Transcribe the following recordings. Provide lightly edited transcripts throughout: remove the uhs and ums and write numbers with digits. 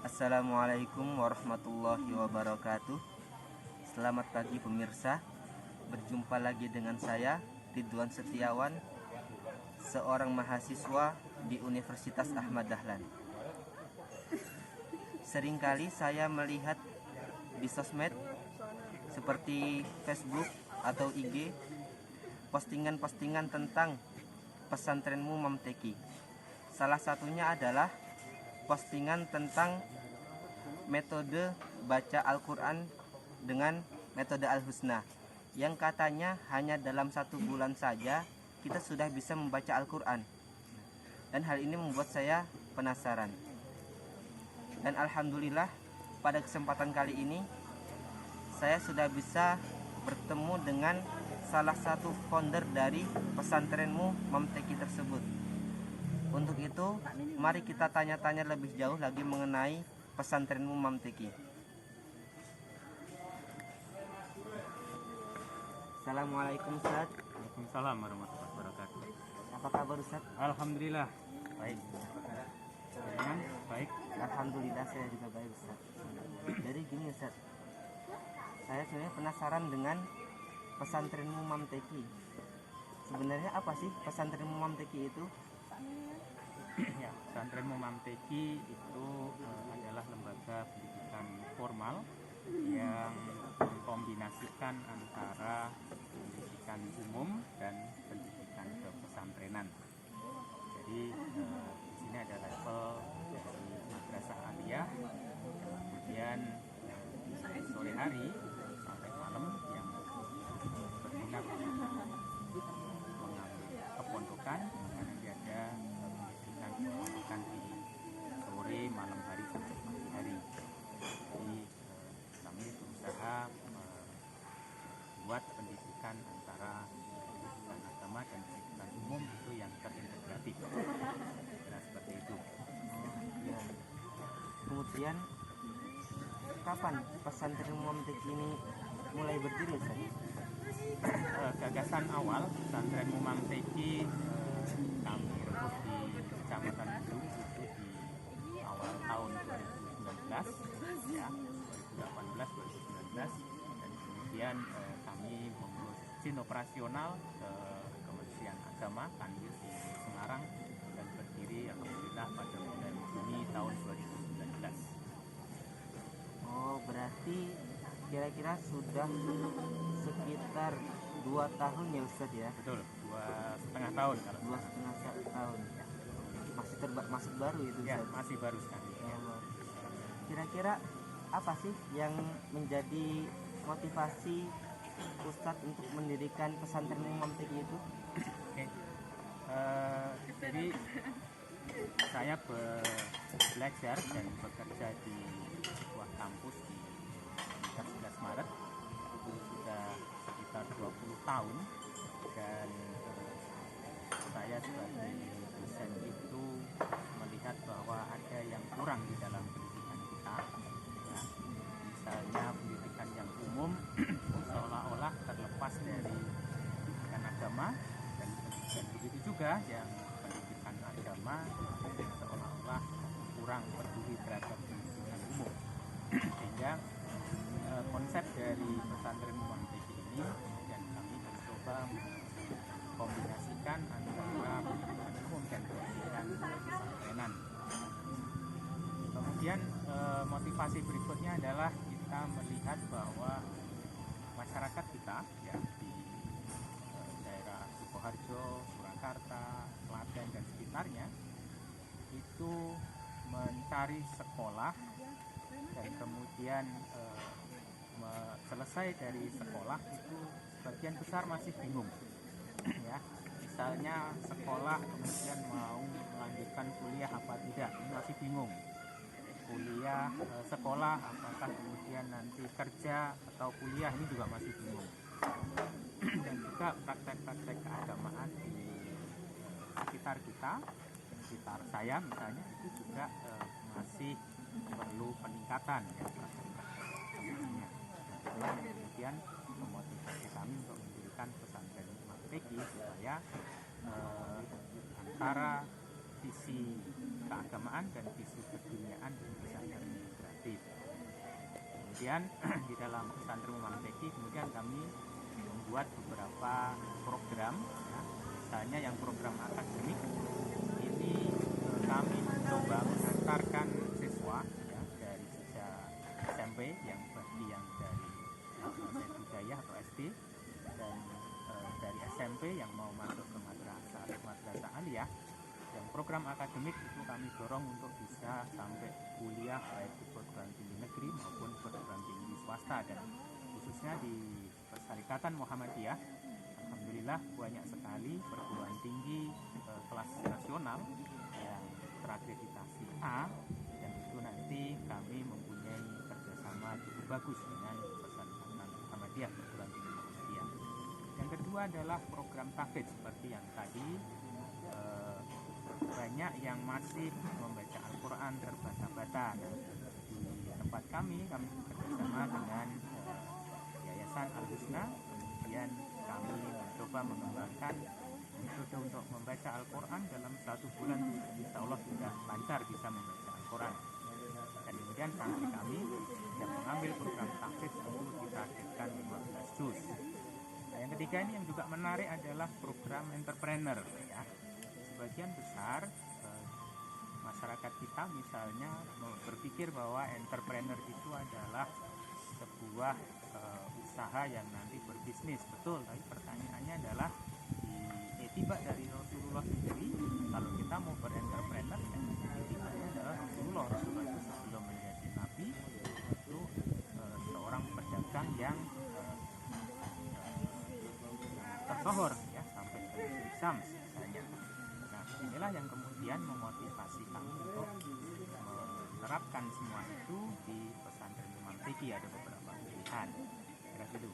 Assalamualaikum warahmatullahi wabarakatuh. Selamat pagi pemirsa. Berjumpa lagi dengan saya Ridwan Setiawan, seorang mahasiswa di Universitas Ahmad Dahlan. Seringkali saya melihat di sosmed seperti Facebook atau IG postingan-postingan tentang pesantrenmu Mamteki. Salah satunya adalah postingan tentang metode baca Al-Quran dengan metode Al-Husna, yang katanya hanya dalam 1 bulan saja kita sudah bisa membaca Al-Quran. Dan hal ini membuat saya penasaran. Dan alhamdulillah pada kesempatan kali ini saya sudah bisa bertemu dengan salah satu founder dari pesantrenmu Mamteki tersebut. Untuk itu, mari kita tanya-tanya lebih jauh lagi mengenai pesantrenmu Mamteki. Assalamualaikum Ustaz. Waalaikumsalam warahmatullahi wabarakatuh. Apa kabar Ustaz? Alhamdulillah baik. Dengan baik. Alhamdulillah saya juga baik Ustaz. Jadi gini Ustaz, saya sebenarnya penasaran dengan pesantrenmu Mamteki. Sebenarnya apa sih pesantrenmu Mamteki itu? Ya, pesantren Mamteki itu adalah lembaga pendidikan formal yang mengkombinasikan antara pendidikan umum dan pendidikan kepesantrenan. Jadi di sini ada level dari madrasah aliyah, kemudian sore hari sampai malam yang berminat mengambil kepondokan, nanti ada pendidikan di sore, malam hari sampai pagi hari. Jadi kami berusaha membuat pendidikan antara pendidikan agama dan pendidikan umum itu yang terintegratif. Nah, seperti itu. Ya. Kemudian kapan pesantren Mamteki ini mulai berdiri Ustaz? Gagasan awal pesantren Mamteki kami rebut di Kecamatan Belum itu di awal tahun 2019 ya, 2018-2019, dan kemudian kami mengurus izin operasional ke Kementerian Agama Kanwil di Semarang dan berdiri alhamdulillah pada bulan Juni tahun 2019. Oh, berarti kira-kira sudah sekitar 2 tahun ya Ustaz ya? Betul, 2,5 tahun kalau 2,5 tahun. Masih baru itu ya, Ustaz? masih baru sekali ya. Kira-kira apa sih yang menjadi motivasi Ustadz untuk mendirikan pesantren Mamteki itu? Oke. Jadi saya belajar dan bekerja di sebuah kampus di Universitas 11 Maret itu sudah sekitar 20 tahun, dan saya sebagai dosen itu melihat bahwa ada yang kurang di dalam pendidikan kita ya. Misalnya pendidikan yang umum seolah-olah terlepas dari pendidikan agama, dan begitu juga yang pendidikan agama seolah-olah kurang peduli terhadap pendidikan umum. Sehingga konsep dari pesantren Mamteki ini kemudian kami mencoba kombinasikan antara pendidikan umum dan pendidikan pesantrenan. Kemudian motivasi berikutnya adalah kita melihat bahwa masyarakat kita ya di daerah Sukoharjo, Surakarta, Klaten dan sekitarnya itu mencari sekolah, dan kemudian selesai dari sekolah itu sebagian besar masih bingung ya. Misalnya sekolah kemudian mau melanjutkan kuliah apa tidak, ini masih bingung. Kuliah, sekolah apakah kemudian nanti kerja atau kuliah, ini juga masih bingung. Dan juga praktek-praktek keagamaan di sekitar kita, sekitar saya misalnya, itu juga masih perlu peningkatan ya praktek-praktek keagamaannya. Nah, kemudian memotivasi kami untuk mendirikan pesantren Mamteki supaya antara visi keagamaan dan visi keduniaan bisa terwujud. kemudian di dalam pesantren Imam Teki kemudian kami membuat beberapa program, ya. Misalnya yang program akademik ini kami mencoba mengantarkan siswa, ya, dari sejak SMP yang bagi yang dari budaya atau SD, dan dari SMP yang mau masuk ke madrasah aliyah. Yang program akademik itu kami dorong untuk bisa sampai kuliah baik di perguruan tinggi negeri maupun perguruan tinggi swasta, dan khususnya di Persyarikatan Muhammadiyah alhamdulillah banyak sekali perguruan tinggi kelas nasional yang terakreditasi A, dan itu nanti kami mempunyai kerjasama cukup bagus dengan Persyarikatan Muhammadiyah, perguruan tinggi Muhammadiyah. Yang kedua adalah program tahfidz seperti yang tadi. Banyak yang masih membaca Al-Quran terbata-bata. Di tempat kami bekerjasama dengan Yayasan Al-Husna, kemudian kami mencoba mengembangkan metode untuk membaca Al-Quran dalam 1 bulan insya Allah sudah lancar bisa membaca Al-Quran. Dan kemudian santri kami yang mengambil program tahfidz itu ditargetkan 15 juz. Nah, yang ketiga ini yang juga menarik adalah program entrepreneur, ya. Sebagian besar masyarakat kita misalnya berpikir bahwa entrepreneur itu adalah sebuah usaha yang nanti berbisnis, betul. Tapi pertanyaannya adalah di etiba dari Rasulullah sendiri, kalau kita mau berentrepreneur, etibanya adalah Rasulullah itu sebelum menjadi nabi itu seorang pedagang yang tersohor, ya, sampai ke negeri Syams misalnya. Nah, inilah yang kemudian memotivasi kami untuk menerapkan semua itu di pesantren Imam Teki. Ada beberapa pilihan. Kira gitu.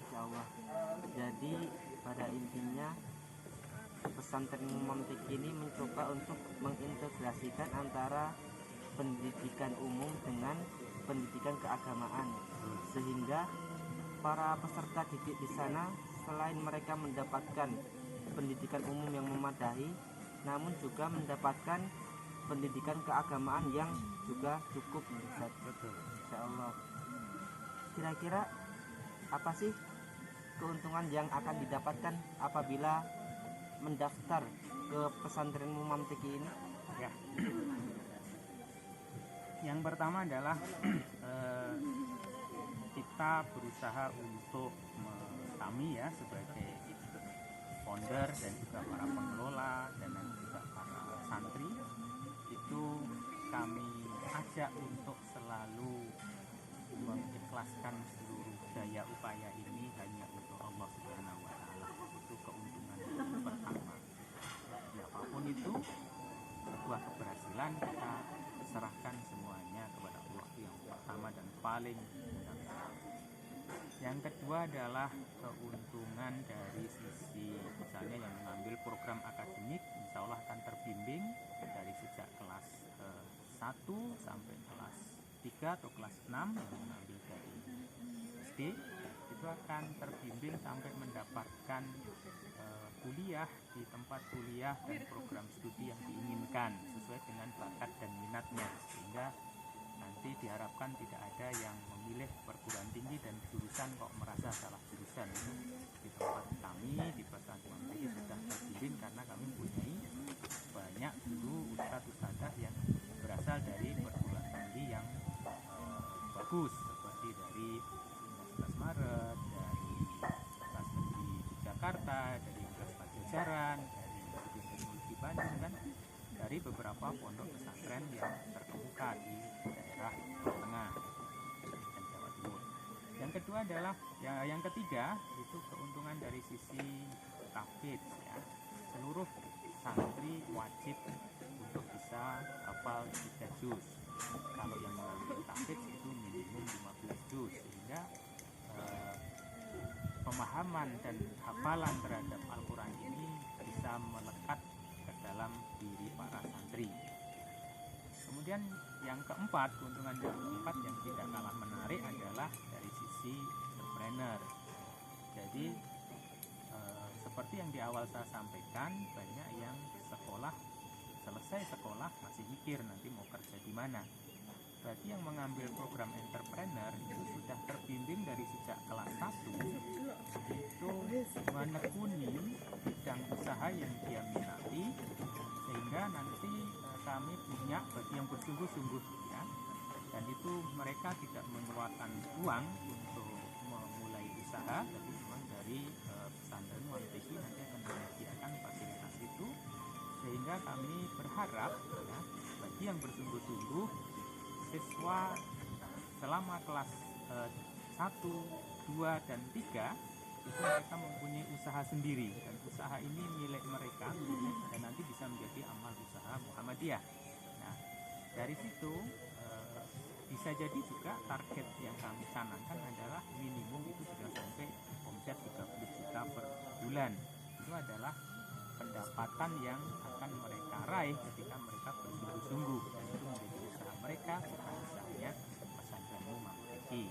Insya Allah. Jadi pada intinya pesantren Imam Teki ini mencoba untuk mengintegrasikan antara pendidikan umum dengan pendidikan keagamaan, sehingga para peserta didik di sana selain mereka mendapatkan pendidikan umum yang memadai, namun juga mendapatkan pendidikan keagamaan yang juga cukup. Betul. Insya Allah. Kira-kira apa sih keuntungan yang akan didapatkan apabila mendaftar ke pesantren Imam Teki ini? Ya. Yang pertama adalah kita berusaha untuk kami, ya, sebagai founder dan juga para pengelola dan juga para santri itu kami ajak untuk selalu mengikhlaskan seluruh daya upaya ini hanya untuk Allah Subhanahu wa Ta'ala. Itu keuntungan yang pertama. Ya, apapun itu sebuah keberhasilan kita serahkan semuanya kepada Allah, yang pertama dan paling utama. Yang kedua adalah keuntungan dari sisi misalnya yang mengambil program akademik insya Allah akan terbimbing dari sejak kelas 1 sampai kelas 3 atau kelas 6 yang mengambil dari SD itu akan terbimbing sampai mendapatkan kuliah di tempat kuliah dan program studi yang diinginkan sesuai dengan bakat dan minatnya, sehingga nanti diharapkan tidak ada yang memilih perguruan tinggi dan jurusan kok merasa salah jurusan. Itu di tempat kami di pesantren Imam Teki sudah terbimbing karena kami mempunyai banyak guru ustadz-ustadzah yang berasal dari perguruan tinggi yang bagus, seperti dari Universitas Maret, dari Universitas Negeri Jakarta, dari Universitas Pajajaran, dari Institut Teknologi Bandung, dan dari beberapa pondok pesantren yang terkemuka di daerah Jawa Tengah dan Jawa Timur. Yang kedua adalah yang ketiga itu keuntungan dari sisi tahfidz, ya. Seluruh santri wajib untuk bisa hafal 3 juz. Kalau yang mengambil tahfidz itu minimum 15 juz, sehingga pemahaman dan hafalan terhadap Al-Quran ini bisa melekat ke dalam diri para santri. Kemudian yang keempat, keuntungan yang keempat yang tidak kalah menarik adalah dari sisi entrepreneur. Jadi seperti yang di awal saya sampaikan, banyak yang selesai sekolah masih mikir nanti mau kerja di mana. bagi yang mengambil program entrepreneur itu sudah terbimbing dari sejak kelas 1 itu menekuni bidang usaha yang dia minati, sehingga nanti kami punya bagi yang bersungguh-sungguh ya, dan itu mereka tidak mengeluarkan uang untuk memulai usaha, tapi memang dari pesantren Muhamteki nanti akan menyediakan fasilitas itu, sehingga kami berharap ya, bagi yang bersungguh-sungguh siswa selama kelas 1, 2, dan 3 itu mereka mempunyai usaha sendiri, dan usaha ini milik mereka dan nanti bisa menjadi amal usaha Muhammadiyah. Nah, dari situ bisa jadi juga target yang kami canangkan adalah minimum itu sudah sampai omset 30 juta per bulan. Itu adalah pendapatan yang akan mereka raih ketika mereka bersungguh-sungguh, dan itu menjadi usaha mereka, bukan usahanya pesantren Muhamteki.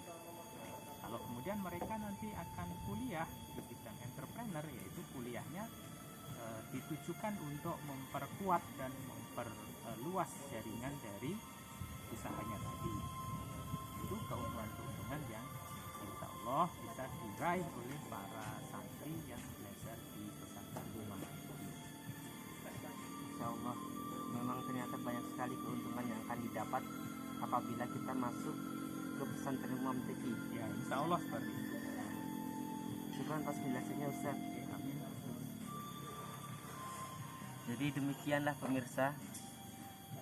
Kalau kemudian mereka nanti akan kuliah di bidang entrepreneur, yaitu kuliahnya ditujukan untuk memperkuat dan memperluas jaringan dari usahanya tadi. Itu keuntungan-keuntungan yang insya Allah bisa diraih oleh para santri yang belajar di pesantren Muhamteki. Insya Allah memang ternyata banyak sekali keuntungan yang akan didapat apabila kita masuk ke pesantren Muhamteki. Ya, insya Allah seperti itu. Syukran atas penjelasannya Ustaz. Oke, amin. Jadi demikianlah pemirsa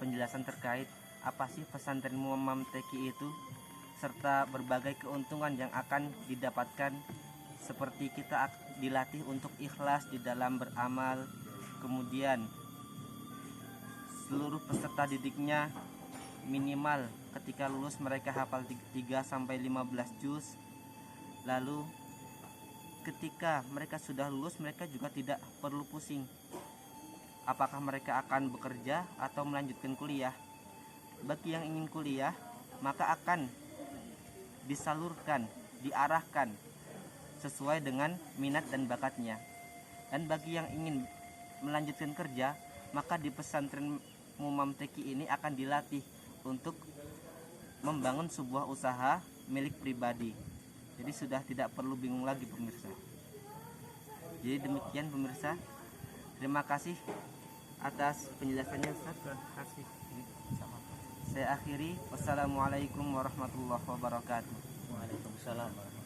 penjelasan terkait apa sih pesantren Muhamteki itu, serta berbagai keuntungan yang akan didapatkan, seperti kita dilatih untuk ikhlas di dalam beramal, kemudian seluruh peserta didiknya minimal ketika lulus mereka hafal 3 sampai 15 juz. Lalu ketika mereka sudah lulus, mereka juga tidak perlu pusing apakah mereka akan bekerja atau melanjutkan kuliah. Bagi yang ingin kuliah, maka akan disalurkan, diarahkan sesuai dengan minat dan bakatnya. Dan bagi yang ingin melanjutkan kerja, maka di pesantren Muhamteki ini akan dilatih untuk membangun sebuah usaha milik pribadi. Jadi sudah tidak perlu bingung lagi pemirsa. Jadi demikian pemirsa. Terima kasih atas penjelasannya Ustaz. Terima kasih. Sama. Saya akhiri. Wassalamualaikum warahmatullahi wabarakatuh. Waalaikumsalam.